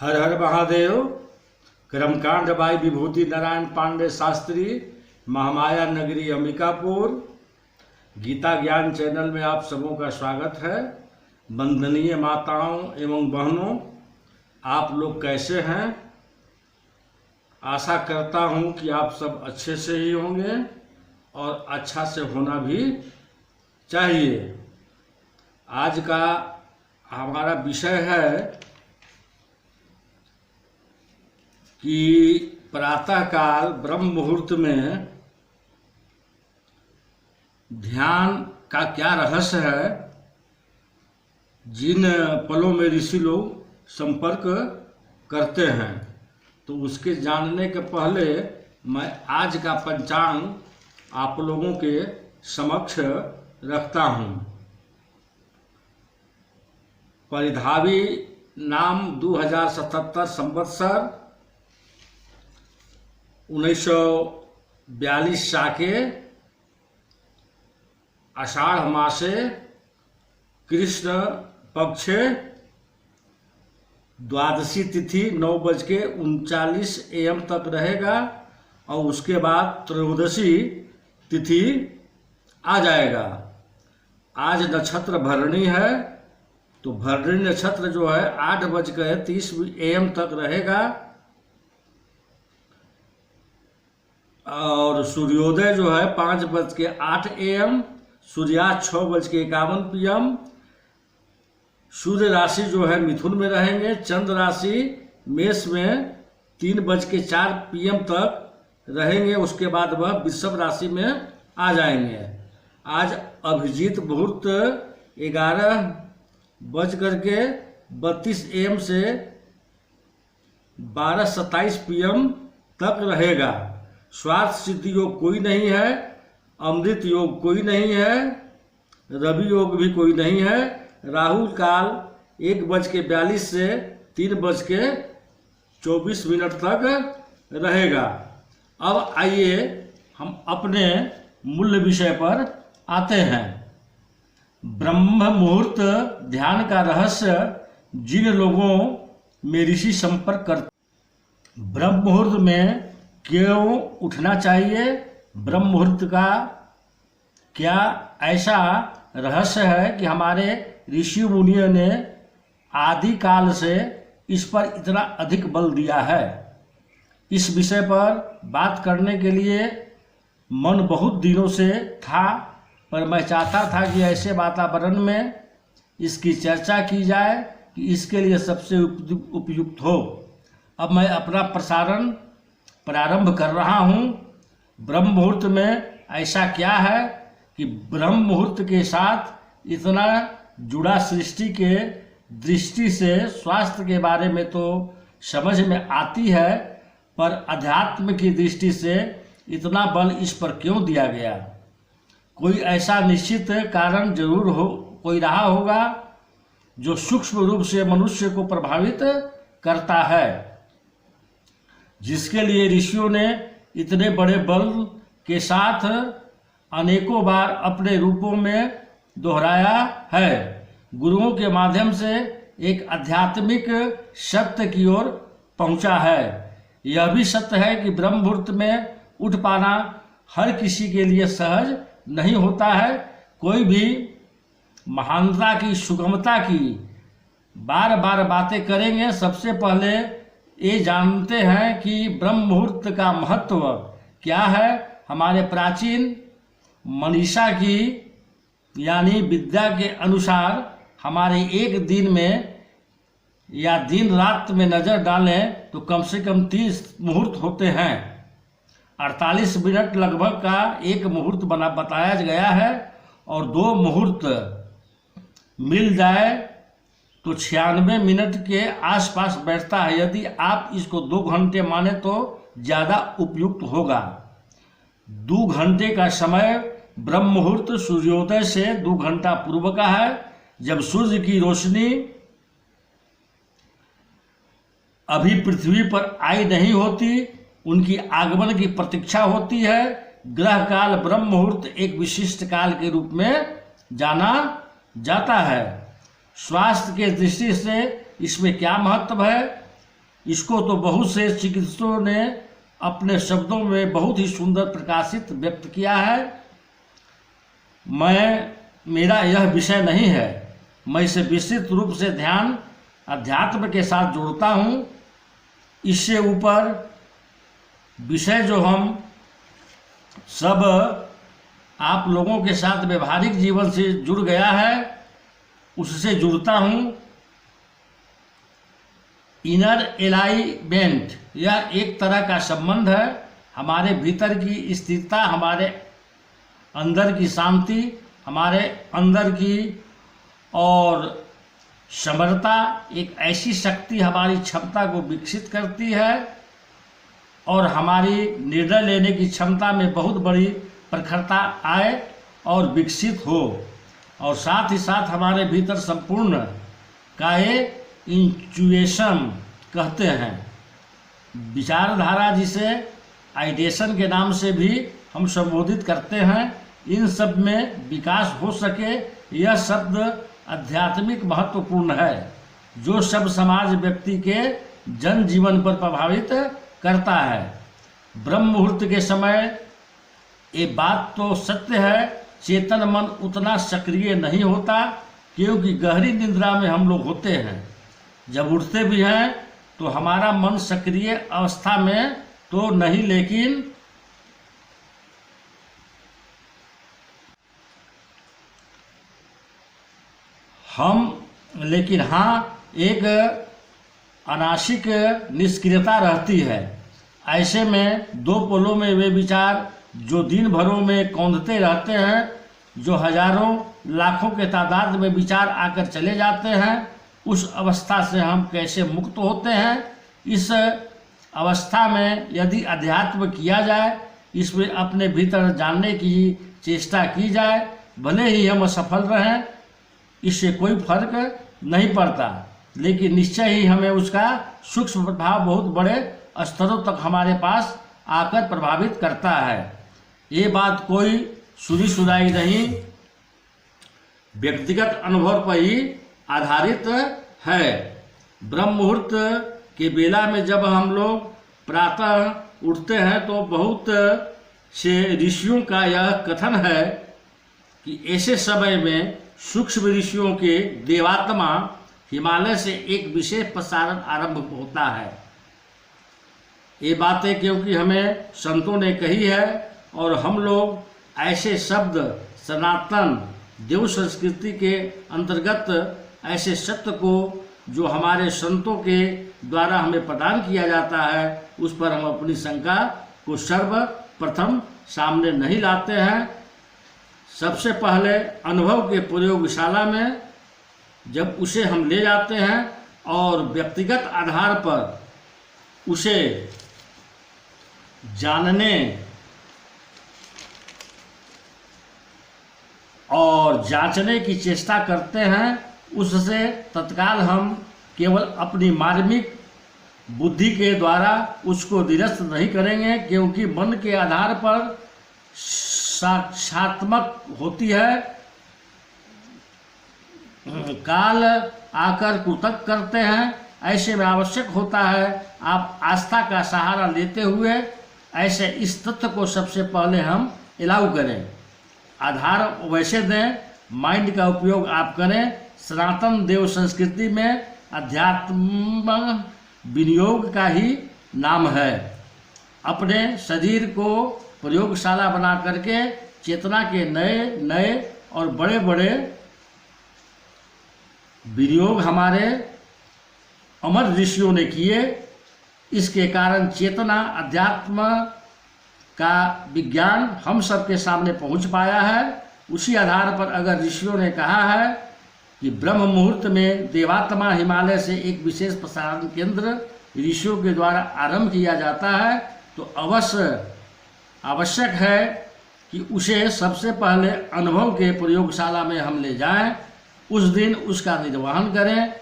हर हर महादेव। कर्मकांड बाई विभूति नारायण पांडे शास्त्री, महामाया नगरी अंबिकापुर। गीता ज्ञान चैनल में आप सबों का स्वागत है। वंदनीय माताओं एवं बहनों, आप लोग कैसे हैं? आशा करता हूं कि आप सब अच्छे से ही होंगे और अच्छा से होना भी चाहिए। आज का हमारा विषय है कि प्रातःकाल ब्रह्म मुहूर्त में ध्यान का क्या रहस्य है। जिन पलों में ऋषि लोग संपर्क करते हैं, तो उसके जानने के पहले मैं आज का पंचांग आप लोगों के समक्ष रखता हूँ। परिधावी नाम 2077 संवत्सर 1942 शाके आषाढ़ मासे कृष्ण पक्षे द्वादशी तिथि 9:39 AM तक रहेगा और उसके बाद त्रयोदशी तिथि आ जाएगा। आज नक्षत्र भरणी है, तो भरणी नक्षत्र जो है 8:30 AM तक रहेगा और सूर्योदय जो है 5:08 AM, सूर्यास्त 6:51 PM। सूर्य राशि जो है मिथुन में रहेंगे, चंद्र राशि मेष में 3:04 PM तक रहेंगे। उसके बाद वह वृषभ राशि में आ जाएंगे। आज अभिजीत मुहूर्त 11:32 AM से 12:27 PM तक रहेगा। स्वार्थ सिद्धि योग कोई नहीं है, अमृत योग कोई नहीं है, रवि योग भी कोई नहीं है। राहु काल 1:42 से 3:24 तक रहेगा। अब आइए हम अपने मूल विषय पर आते हैं। ब्रह्म मुहूर्त ध्यान का रहस्य जिन लोगों में ऋषि संपर्क करते, ब्रह्म मुहूर्त में क्यों उठना चाहिए? ब्रह्म मुहूर्त का क्या ऐसा रहस्य है कि हमारे ऋषि मुनियों ने आदि काल से इस पर इतना अधिक बल दिया है? इस विषय पर बात करने के लिए मन बहुत दिनों से था, पर मैं चाहता था कि ऐसे वातावरण में इसकी चर्चा की जाए कि इसके लिए सबसे उपयुक्त हो। अब मैं अपना प्रसारण प्रारंभ कर रहा हूँ। ब्रह्म मुहूर्त में ऐसा क्या है कि ब्रह्म मुहूर्त के साथ इतना जुड़ा सृष्टि के दृष्टि से स्वास्थ्य के बारे में तो समझ में आती है, पर अध्यात्म की दृष्टि से इतना बल इस पर क्यों दिया गया? कोई ऐसा निश्चित कारण जरूर हो कोई रहा होगा जो सूक्ष्म रूप से मनुष्य को प्रभावित करता है, जिसके लिए ऋषियों ने इतने बड़े बल के साथ अनेकों बार अपने रूपों में दोहराया है। गुरुओं के माध्यम से एक आध्यात्मिक सत्य की ओर पहुंचा है। यह भी सत्य है कि ब्रह्म मुहूर्त में उठ पाना हर किसी के लिए सहज नहीं होता है। कोई भी महानता की, सुगमता की बार बार बातें करेंगे। सबसे पहले ये जानते हैं कि ब्रह्म मुहूर्त का महत्व क्या है। हमारे प्राचीन मनीषा की यानी विद्या के अनुसार हमारे एक दिन में या दिन रात में नज़र डालें तो कम से कम 30 मुहूर्त होते हैं। 48 मिनट लगभग का एक मुहूर्त बताया गया है और 2 मुहूर्त मिल जाए तो 96 मिनट के आसपास बैठता है। यदि आप इसको 2 घंटे माने तो ज़्यादा उपयुक्त होगा। 2 घंटे का समय ब्रह्म मुहूर्त सूर्योदय से 2 घंटा पूर्व का है, जब सूर्य की रोशनी अभी पृथ्वी पर आई नहीं होती, उनकी आगमन की प्रतीक्षा होती है। ग्रह काल ब्रह्म मुहूर्त एक विशिष्ट काल के रूप में जाना जाता है। स्वास्थ्य के दृष्टि से इसमें क्या महत्व है? इसको तो बहुत से चिकित्सकों ने अपने शब्दों में बहुत ही सुंदर प्रकाशित व्यक्त किया है। मेरा यह विषय नहीं है। मैं इसे विस्तृत रूप से ध्यान अध्यात्म के साथ जोड़ता हूँ। इससे ऊपर विषय जो हम सब आप लोगों के साथ व्यवहारिक जीवन से जुड़ गया है, उससे जुड़ता हूँ। इनर एलाइनमेंट, यह एक तरह का संबंध है। हमारे भीतर की स्थिरता, हमारे अंदर की शांति, हमारे अंदर की और समरता, एक ऐसी शक्ति हमारी क्षमता को विकसित करती है और हमारी निर्णय लेने की क्षमता में बहुत बड़ी प्रखरता आए और विकसित हो, और साथ ही साथ हमारे भीतर संपूर्ण का इंट्यूशन कहते हैं, विचारधारा, जिसे आइडिएशन के नाम से भी हम संबोधित करते हैं, इन सब में विकास हो सके, यह शब्द आध्यात्मिक महत्वपूर्ण है, जो सब समाज व्यक्ति के जन जीवन पर प्रभावित करता है। ब्रह्म मुहूर्त के समय ये बात तो सत्य है, चेतन मन उतना सक्रिय नहीं होता, क्योंकि गहरी निद्रा में हम लोग होते हैं। जब उठते भी हैं तो हमारा मन सक्रिय अवस्था में तो नहीं, लेकिन हाँ, एक अनाशिक निष्क्रियता रहती है। ऐसे में दो पोलों में वे विचार जो दिन भरों में कौंधते रहते हैं, जो हजारों लाखों के तादाद में विचार आकर चले जाते हैं, उस अवस्था से हम कैसे मुक्त होते हैं? इस अवस्था में यदि अध्यात्म किया जाए, इसमें अपने भीतर जानने की चेष्टा की जाए, भले ही हम असफल रहें, इससे कोई फर्क नहीं पड़ता, लेकिन निश्चय ही हमें उसका सूक्ष्म प्रभाव बहुत बड़े स्तरों तक हमारे पास आकर प्रभावित करता है। ये बात कोई सुनी सुनाई नहीं, व्यक्तिगत अनुभव पर ही आधारित है। ब्रह्म मुहूर्त के बेला में जब हम लोग प्रातः उठते हैं तो बहुत से ऋषियों का यह कथन है कि ऐसे समय में सूक्ष्म ऋषियों के देवात्मा हिमालय से एक विशेष प्रसारण आरंभ होता है। ये बातें क्योंकि हमें संतों ने कही है और हम लोग ऐसे शब्द सनातन देव संस्कृति के अंतर्गत ऐसे सत्य को जो हमारे संतों के द्वारा हमें प्रदान किया जाता है, उस पर हम अपनी शंका को सर्वप्रथम सामने नहीं लाते हैं। सबसे पहले अनुभव के प्रयोगशाला में जब उसे हम ले जाते हैं और व्यक्तिगत आधार पर उसे जानने और जांचने की चेष्टा करते हैं, उससे तत्काल हम केवल अपनी मार्मिक बुद्धि के द्वारा उसको निरस्त नहीं करेंगे, क्योंकि मन के आधार पर साक्षात्मक होती है। काल आकर कुतक करते हैं, ऐसे में आवश्यक होता है आप आस्था का सहारा लेते हुए ऐसे इस तथ्य को सबसे पहले हम अलाउ करें, आधार वैसे दें, माइंड का उपयोग आप करें। सनातन देव संस्कृति में अध्यात्म विनियोग का ही नाम है। अपने शरीर को प्रयोगशाला बना करके चेतना के नए नए और बड़े बड़े विनियोग हमारे अमर ऋषियों ने किए। इसके कारण चेतना अध्यात्म का विज्ञान हम सबके सामने पहुंच पाया है। उसी आधार पर अगर ऋषियों ने कहा है कि ब्रह्म मुहूर्त में देवात्मा हिमालय से एक विशेष प्रसारण केंद्र ऋषियों के द्वारा आरंभ किया जाता है, तो आवश्यक है कि उसे सबसे पहले अनुभव के प्रयोगशाला में हम ले जाएं, उस दिन उसका निर्वहन करें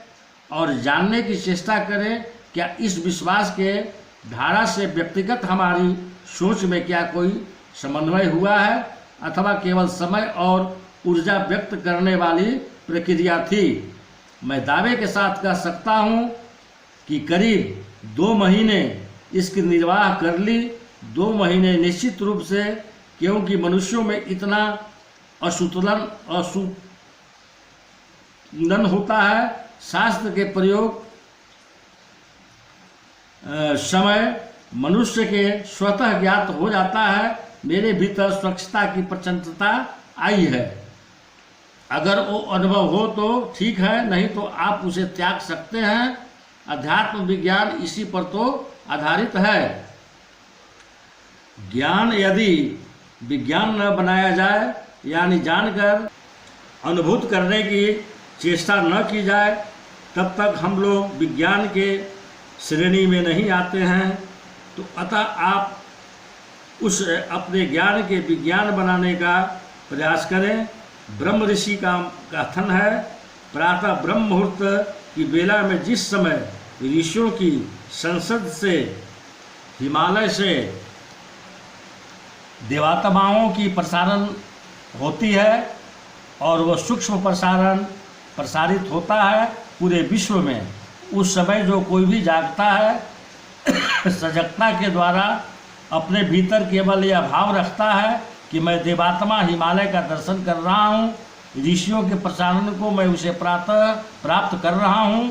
और जानने की चेष्टा करें क्या इस विश्वास के धारा से व्यक्तिगत हमारी सोच में क्या कोई समन्वय हुआ है अथवा केवल समय और ऊर्जा व्यक्त करने वाली प्रक्रिया थी। मैं दावे के साथ कह सकता हूँ कि करीब 2 महीने इसकी निर्वाह कर ली। 2 महीने निश्चित रूप से, क्योंकि मनुष्यों में इतना असुतुलन होता है। शास्त्र के प्रयोग समय मनुष्य के स्वतः ज्ञात हो जाता है, मेरे भीतर स्वच्छता की प्रचंडता आई है। अगर वो अनुभव हो तो ठीक है, नहीं तो आप उसे त्याग सकते हैं। अध्यात्म विज्ञान इसी पर तो आधारित है। ज्ञान यदि विज्ञान न बनाया जाए, यानी जानकर अनुभूत करने की चेष्टा न की जाए, तब तक हम लोग विज्ञान के श्रेणी में नहीं आते हैं। तो अतः आप उस अपने ज्ञान के विज्ञान बनाने का प्रयास करें। ब्रह्म ऋषि का कथन है, प्रातः ब्रह्म मुहूर्त की बेला में जिस समय ऋषियों की संसद से, हिमालय से देवात्माओं की प्रसारण होती है और वह सूक्ष्म प्रसारित होता है पूरे विश्व में, उस समय जो कोई भी जागता है सजगता के द्वारा अपने भीतर केवल यह भाव रखता है कि मैं देवात्मा हिमालय का दर्शन कर रहा हूँ, ऋषियों के प्रसारण को मैं उसे प्राप्त कर रहा हूँ,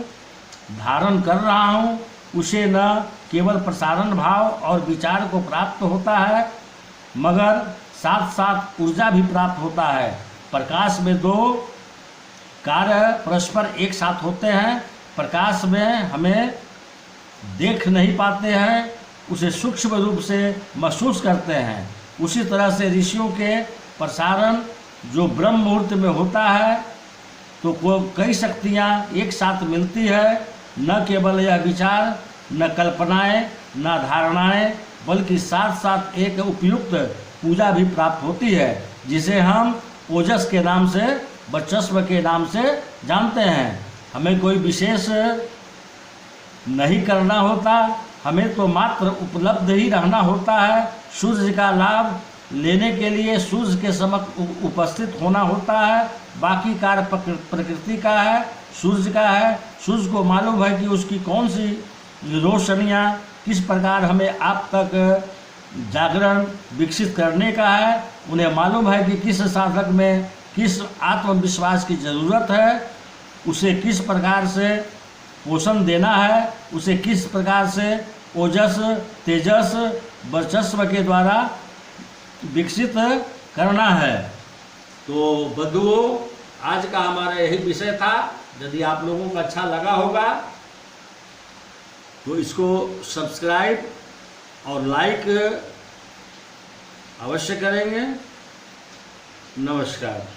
धारण कर रहा हूँ, उसे न केवल प्रसारण भाव और विचार को प्राप्त होता है, मगर साथ साथ ऊर्जा भी प्राप्त होता है। प्रकाश में 2 कार्य परस्पर एक साथ होते हैं। प्रकाश में हमें देख नहीं पाते हैं, उसे सूक्ष्म रूप से महसूस करते हैं। उसी तरह से ऋषियों के प्रसारण जो ब्रह्म मुहूर्त में होता है, तो कई शक्तियाँ एक साथ मिलती है। न केवल यह विचार, न कल्पनाएं, न धारणाएं, बल्कि साथ साथ एक उपयुक्त पूजा भी प्राप्त होती है, जिसे हम ओजस के नाम से, वर्चस्व के नाम से जानते हैं। हमें कोई विशेष नहीं करना होता, हमें तो मात्र उपलब्ध ही रहना होता है। सूर्य का लाभ लेने के लिए सूर्य के समक्ष उपस्थित होना होता है। बाकी कार्य प्रकृति का है, सूर्य का है। सूर्य को मालूम है कि उसकी कौन सी रोशनियाँ किस प्रकार हमें आप तक जागरण विकसित करने का है। उन्हें मालूम है कि किस साधक में किस आत्मविश्वास की ज़रूरत है, उसे किस प्रकार से पोषण देना है, उसे किस प्रकार से ओजस, तेजस, वर्चस्व के द्वारा विकसित करना है। तो बंधुओं, आज का हमारा यही विषय था। यदि आप लोगों को अच्छा लगा होगा तो इसको सब्सक्राइब और लाइक अवश्य करेंगे। नमस्कार।